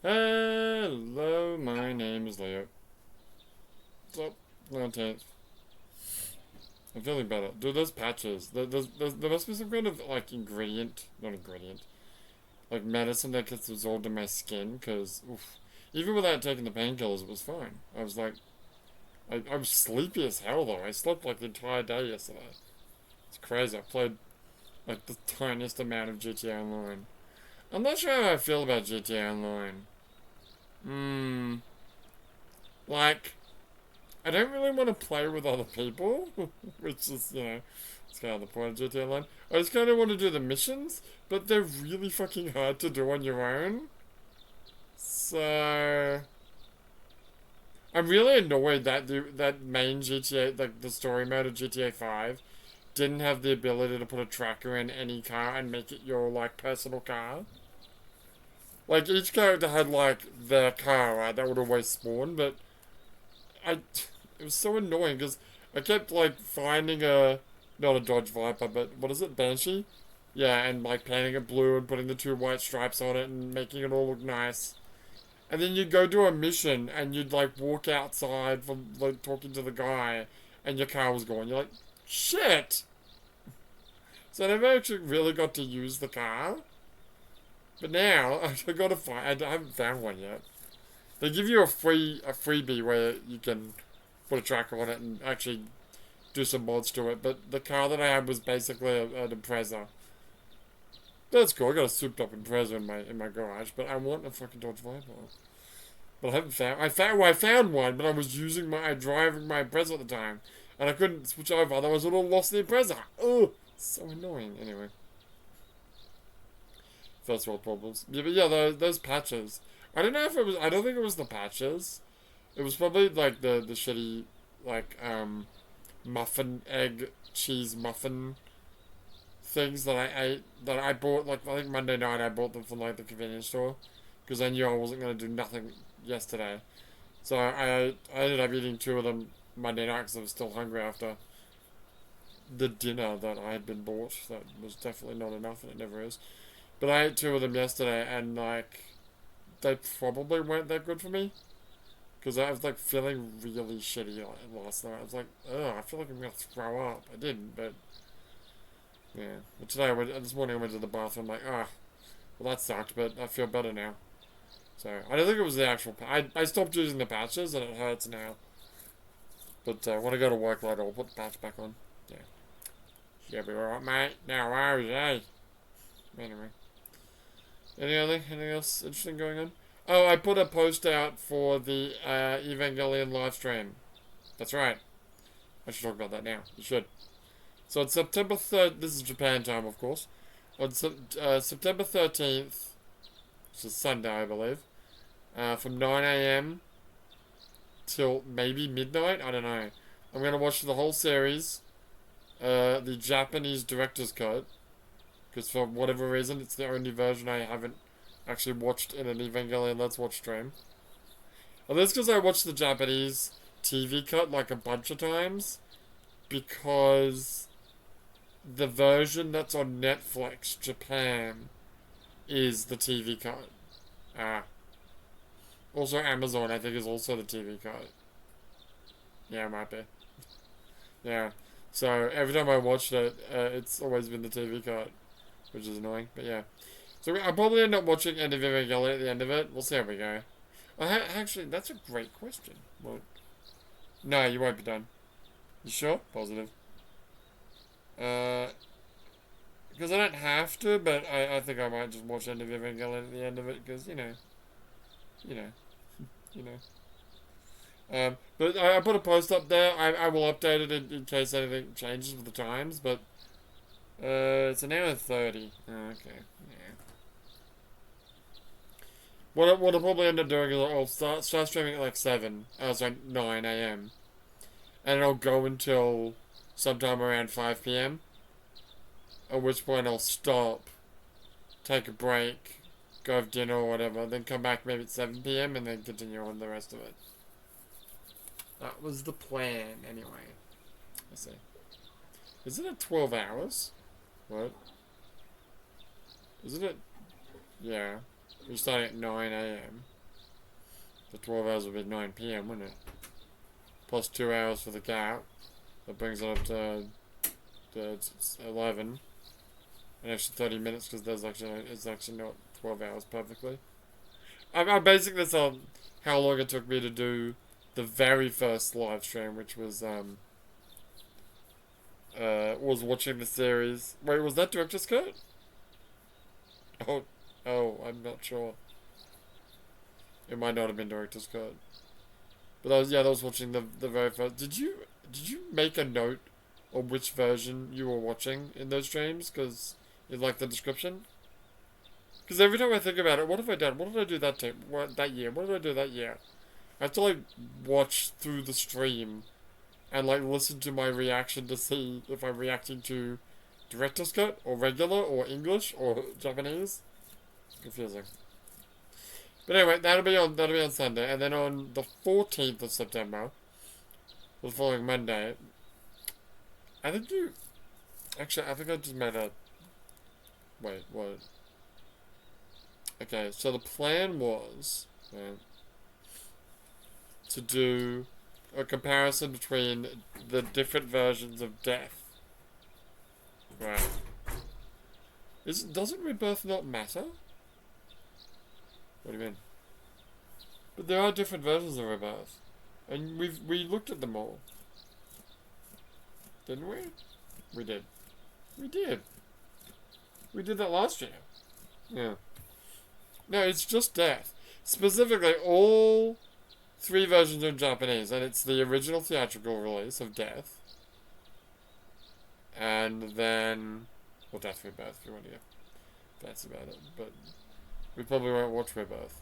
Hello, my name is Leo. What's up? 19th. I'm feeling better. Dude, those patches. There must be some kind of, like, ingredient. Not ingredient. Like, medicine that gets absorbed in my skin, because, oof. Even without taking the painkillers, it was fine. I was like, I was sleepy as hell, though. I slept, like, the entire day yesterday. It's crazy. I played, like, the tiniest amount of GTA Online. I'm not sure how I feel about GTA Online. Hmm. Like, I don't really want to play with other people, which is, it's kind of the point of GTA Online. I just kind of want to do the missions, but they're really fucking hard to do on your own. So, I'm really annoyed that that main GTA, like the story mode of GTA 5, didn't have the ability to put a tracker in any car and make it your, like, personal car. Like, each character had, like, their car, right, that would always spawn, but I, it was so annoying because I kept like finding not a Dodge Viper, but what is it, Banshee? Yeah, and like painting it blue and putting the two white stripes on it and making it all look nice. And then you'd go do a mission and you'd like walk outside from like talking to the guy and your car was gone. You're like, shit! So I never actually really got to use the car. But now I gotta find. I haven't found one yet. They give you a freebie where you can put a tracker on it and actually do some mods to it. But the car that I had was basically an Impreza. That's cool. I got a souped up Impreza in my garage, but I want a fucking Dodge Viper. But I haven't found. I found one, but I was using I driving my Impreza at the time, and I couldn't switch over. Otherwise, I would have lost the Impreza. Oh, so annoying. Anyway, first world problems. Yeah, but yeah, those patches. I don't know if it was. I don't think it was the patches. It was probably like the shitty like muffin egg cheese muffin things that I ate that I bought like I think Monday night I bought them from like the convenience store because I knew I wasn't gonna do nothing yesterday. So I ended up eating two of them Monday night because I was still hungry after the dinner that I had been bought. That was definitely not enough, and it never is. But I ate two of them yesterday, and like they probably weren't that good for me. Because I was like feeling really shitty like, last night. I was like, oh, I feel like I'm gonna throw up. I didn't, but yeah. But today, this morning I went to the bathroom. Like, ah, well that sucked, but I feel better now. So I don't think it was the actual. I stopped using the patches and it hurts now. But when I go to work later, I'll put the patch back on. Yeah, you'll be alright, mate. No worries, eh? Anyway, anything else interesting going on? Oh, I put a post out for the Evangelion live stream. That's right. I should talk about that now. You should. So on September 3rd, this is Japan time, of course. On September 13th, which is Sunday, I believe, from 9 a.m. till maybe midnight, I don't know. I'm going to watch the whole series, the Japanese director's cut, because for whatever reason, it's the only version I haven't actually watched in an Evangelion Let's Watch stream. And that's because I watched the Japanese TV cut like a bunch of times, because the version that's on Netflix Japan is the TV cut. Ah. Also Amazon, I think, is also the TV cut. Yeah, it might be. Yeah. So every time I watched it, it's always been the TV cut, which is annoying. But yeah. So I'll probably end up watching End of Evangelion at the end of it. We'll see how we go. Actually, that's a great question. Well, no, you won't be done. You sure? Positive. Uh, because I don't have to, but I think I might just watch End of Evangelion at the end of it, because, you know, you know. But I put a post up there. I will update it in case anything changes with the times, but it's an hour 30. Oh, okay, yeah. What I'll probably end up doing is I'll start streaming at like 7, sorry, 9 a.m. And it'll go until sometime around 5 p.m. At which point I'll stop, take a break, go have dinner or whatever, then come back maybe at 7 p.m. and then continue on the rest of it. That was the plan, anyway. I see. Isn't it 12 hours? What? Isn't it? Yeah. We're starting at 9 a.m. The 12 hours would be 9 p.m., wouldn't it? Plus 2 hours for the gap. That brings it up to it's 11. An extra 30 minutes because it's actually not 12 hours perfectly. I'm basing this on how long it took me to do the very first live stream, which was watching the series. Wait, was that Director's Cut? Oh, I'm not sure. It might not have been Director's Cut. But that was watching the very first. Did you make a note on which version you were watching in those streams? Because in like the description. Because every time I think about it, what have I done? What did I do that year? What did I do that year? I have to like watch through the stream and like listen to my reaction to see if I'm reacting to Director's Cut or regular or English or Japanese. Confusing. But anyway, that'll be on Sunday, and then on the 14th of September, the following Monday. I think I just made a. Wait, what? Okay, so the plan was to do a comparison between the different versions of death. Right. Doesn't rebirth not matter? What do you mean? But there are different versions of rebirth. And we looked at them all. Didn't we? We did. We did. We did that last year. Yeah. No, it's just death. Specifically, all 3 versions are in Japanese, and it's the original theatrical release of Death. And then... Well, Death Rebirth, if you want to get fancy about it. But we probably won't watch Rebirth.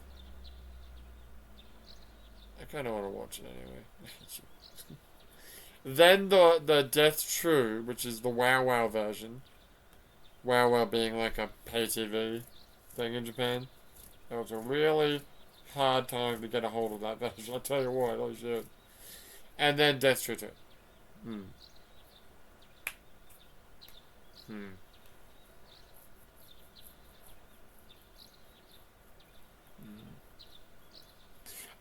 I kind of want to watch it anyway. Then the Death True, which is the WoW WoW version. WoW WoW being like a pay TV thing in Japan. That was a really hard time to get a hold of that version. I tell you what, holy shit. And then Death True 2.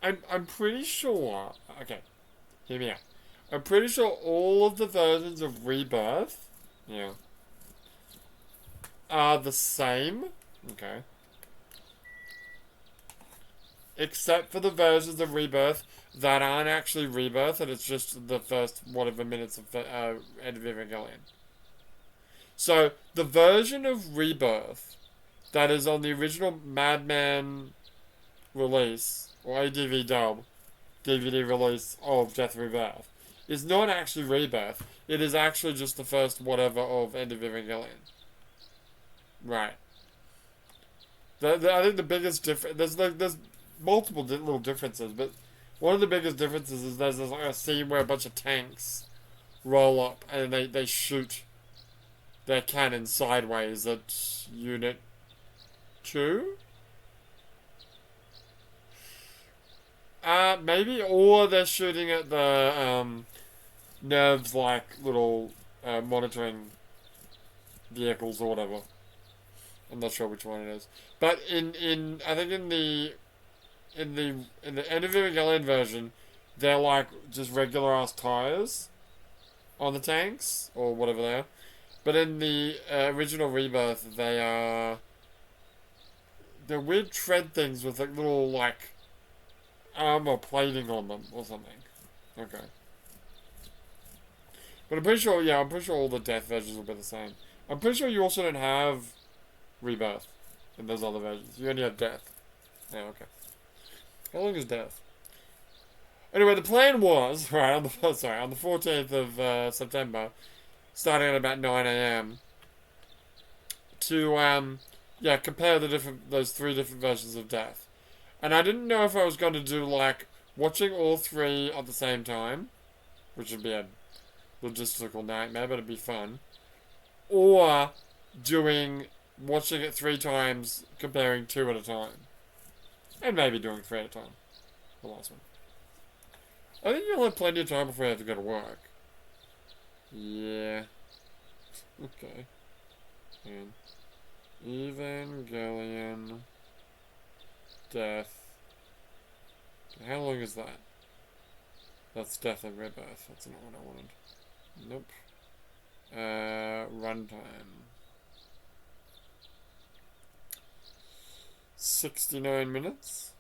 I'm pretty sure. Okay, hear me out. I'm pretty sure all of the versions of Rebirth, are the same. Okay. Except for the versions of Rebirth that aren't actually Rebirth, and it's just the first whatever minutes of End of Evangelion. So the version of Rebirth that is on the original Madman release or ADV dub DVD release of Death Rebirth is not actually Rebirth. It is actually just the first whatever of End of Evangelion. Right. I think the biggest difference... There's multiple little differences, but one of the biggest differences is there's like a scene where a bunch of tanks roll up and they shoot their cannon sideways at Unit 2? Maybe, or they're shooting at the, nerves like little, monitoring vehicles or whatever. I'm not sure which one it is. But I think in the End of Evangelion version, they're like just regular ass tires on the tanks, or whatever they are. But in the original Rebirth, they're weird tread things with like little like armor plating on them or something. Okay. But I'm pretty sure all the Death versions will be the same. I'm pretty sure you also don't have Rebirth in those other versions. You only have Death. Yeah, okay. How long is Death? Anyway, the plan was, right, on the 14th of September, starting at about 9 a.m., to, compare those 3 different versions of Death. And I didn't know if I was going to do, like, watching all 3 at the same time, which would be a logistical nightmare, but it'd be fun, or watching it 3 times, comparing 2 at a time. And maybe doing 3 at a time. The last one. I think you'll have plenty of time before you have to go to work. Yeah. Okay. And Evangelion Death How long is that? That's Death and Rebirth. That's not what I wanted. Nope. Runtime. 69 minutes?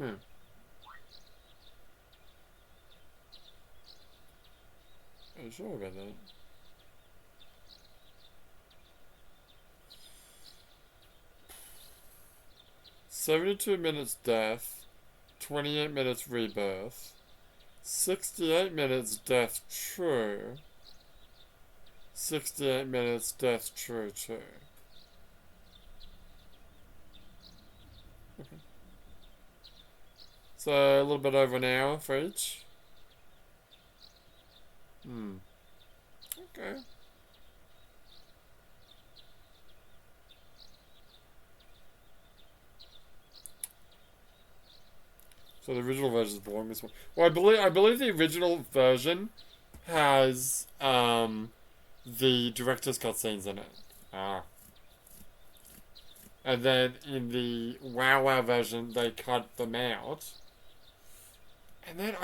Are you sure about that? "72 minutes Death, 28 minutes Rebirth, 68 minutes Death True, 68 minutes Death True 2. Okay. So a little bit over an hour for each. Okay. So the original version is the longest one. Well, I believe the original version has the director's cut scenes in it. And then in the Wow Wow version, they cut them out. And then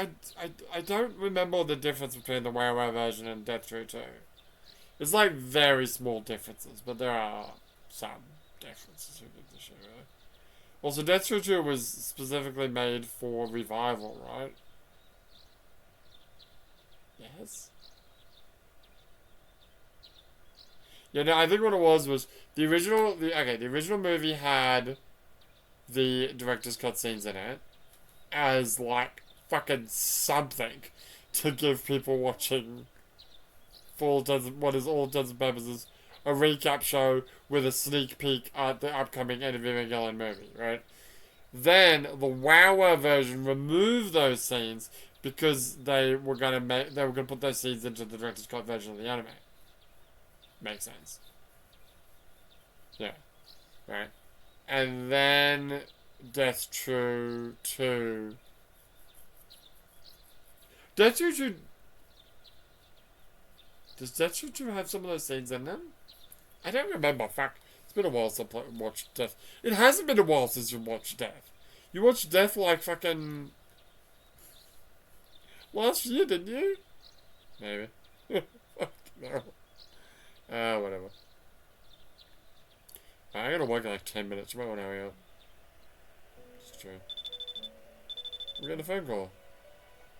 I don't remember the difference between the Wow Wow version and Death True 2. It's like very small differences, but there are some differences with the show, really. Also, Death True 2 was specifically made for revival, right? Yes? Yeah, no, I think what it was the original movie had the director's cut scenes in it as, like, fucking something to give people watching for what is all intents and purposes a recap show with a sneak peek at the upcoming End of Evangelion movie, right? Then the WoW version removed those scenes because they were gonna put those scenes into the director's cut version of the anime. Makes sense. Yeah. Right. And then Death True 2. Death True 2. Does Death True 2 have some of those scenes in them? I don't remember. Fuck. It's been a while since I watched Death. It hasn't been a while since you watched Death. You watched Death like fucking last year, didn't you? Maybe. Fuck no. Whatever. I gotta work in like 10 minutes. You might want to hurry up. It's true. We're getting a phone call.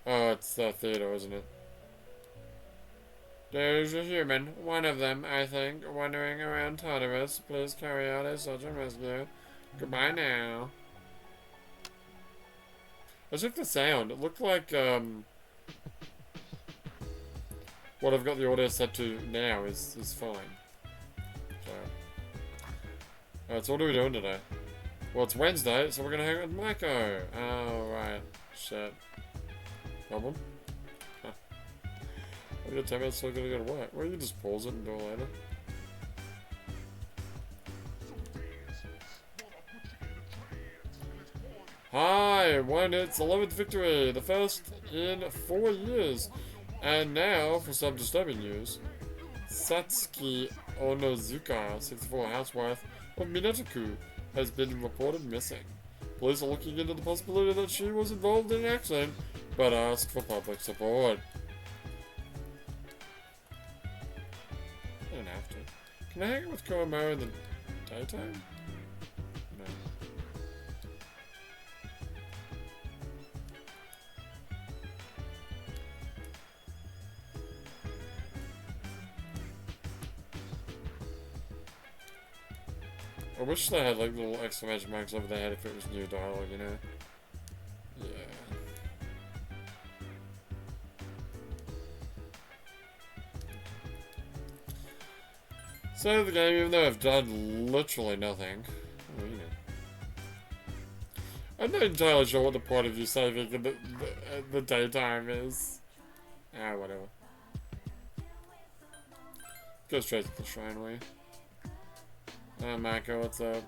Oh, it's the theater, isn't it? There's a human, one of them, I think, wandering around Tartarus. Please carry out a search and rescue. Goodbye now. I checked the sound. It looked like, what I've got the audio set to now is fine. So. Alright, so what are we doing today? Well, it's Wednesday, so we're gonna hang out with Maiko. Oh, right. Shit. Problem? Huh. I've got 10 minutes, so I'm gonna go to work. Well, you can just pause it and do it later. Hi, won its 11th victory, the first in 4 years. And now, for some disturbing news, Satsuki Onozuka, 64 housewife of Minatoku, has been reported missing. Police are looking into the possibility that she was involved in an accident, but asked for public support. I don't have to. Can I hang out with Koamaru in the daytime? No. I wish they had like little exclamation marks over their head if it was new dialogue, you know? Yeah. Save the game even though I've done literally nothing. Oh, you know. I'm not entirely sure what the point of you saving in the daytime is. Ah, whatever. Go straight to the shrine way. Oh, Mako, what's up?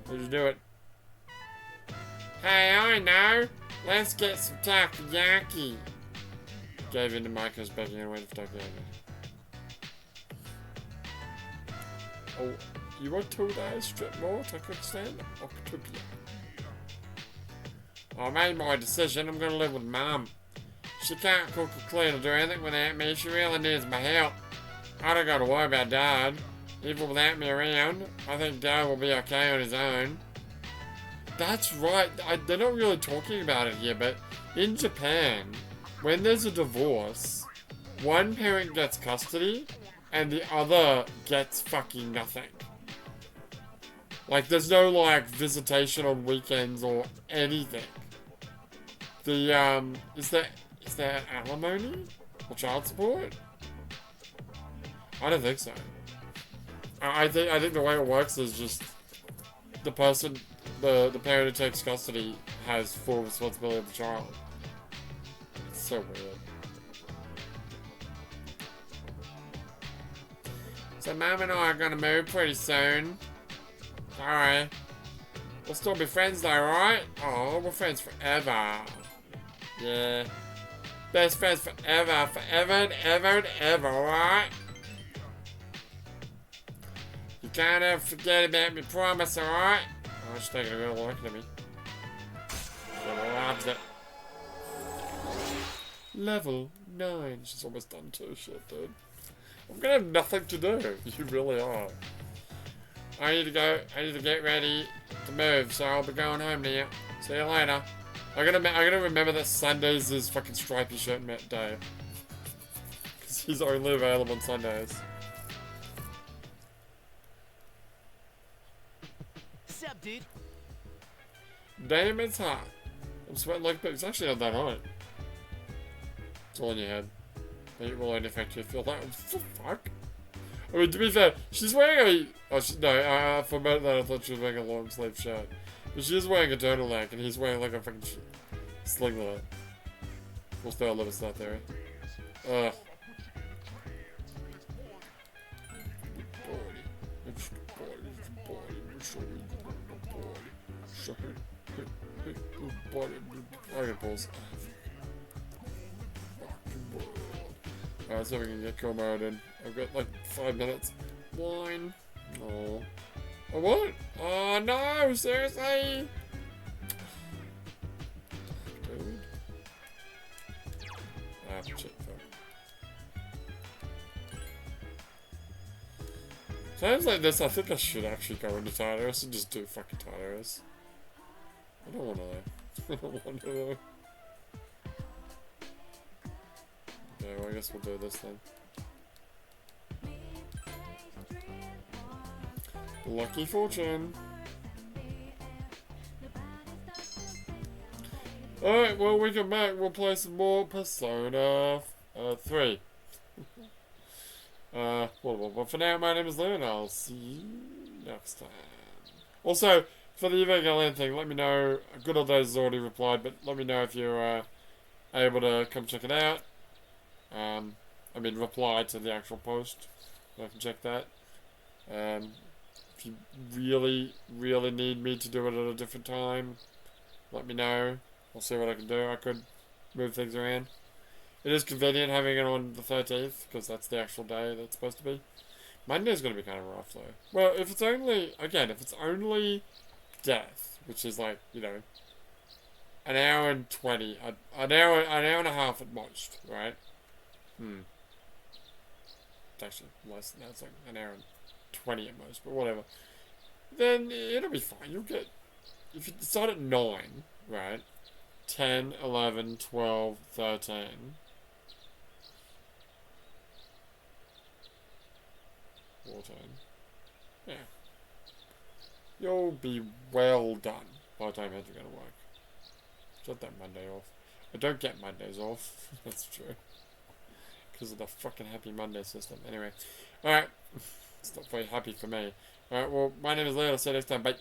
How'd you do it? Hey, I know! Let's get some takoyaki! Gave in to Mako's begging and waited for takoyaki. Oh, you want 2 days strip more to extend Octopia. I made my decision. I'm gonna live with Mum. She can't cook or clean or do anything without me. She really needs my help. I don't gotta worry about Dad. Even without me around, I think Dad will be okay on his own. That's right. They're not really talking about it here, but in Japan, when there's a divorce, one parent gets custody and the other gets fucking nothing. Like, there's no, like, visitation on weekends or anything. Is there alimony? Or child support? I don't think so. I think the way it works is just the person, the parent who takes custody has full responsibility of the child. It's so weird. So Mum and I are gonna move pretty soon. Sorry. We'll still be friends though, right? Oh, we're friends forever. Yeah. Best friends forever, forever and ever and ever, right? You can't ever forget about me, promise, alright? Oh, she's taking a real look at me. She loves it. Level 9. She's almost done 2 shit, dude. I'm gonna have nothing to do. You really are. I need to go. I need to get ready to move, so I'll be going home now. See you later. I gotta remember that Sundays is fucking stripy shirt day. Because he's only available on Sundays. Sup, dude? Damn, it's hot. I'm sweating like a pig. It's actually not that hot. It's all in your head. It will only affect you feel that. What the fuck? I mean, to be fair, she's wearing a... Oh, no, for a minute I thought she was wearing a long sleeve shirt. But she is wearing a turtleneck, and he's wearing like a fucking singlet. We'll still live with that theory. Ugh. I got balls. Alright, so we can get kill mode in. I've got like 5 minutes. Wine. Oh. Oh, what? Oh no, seriously? Dude. Ah, shit, fuck. Times like this, I think I should actually go into Tartarus and just do fucking Tartarus. I don't wanna though. I don't want to though. Okay, well I guess we'll do this then. Lucky Fortune. Alright, well we come back, we'll play some more Persona 3. But for now, my name is Lou and I'll see you next time. Also, for the Evangelion thing, let me know. Good Old Days has already replied, but let me know if you're able to come check it out. I mean, reply to the actual post. I can check that. If you really, really need me to do it at a different time, let me know. I'll see what I can do. I could move things around. It is convenient having it on the 13th, because that's the actual day that's supposed to be. Monday's going to be kind of rough, though. Well, if it's only, again, if it's only death, which is like, you know, an hour and 20, an hour and a half at most, right? It's actually less than that, it's like an hour and 20 at most, but whatever. Then it'll be fine. You'll get, if you start at 9, right? 10, 11, 12, 13. 14. Yeah. You'll be well done by the time you're going to work. Get that Monday off. I don't get Mondays off. That's true. Because of the fucking Happy Monday system. Anyway. Alright. It's not very happy for me. Alright, well, my name is Leo. I'll see you next time. Bye.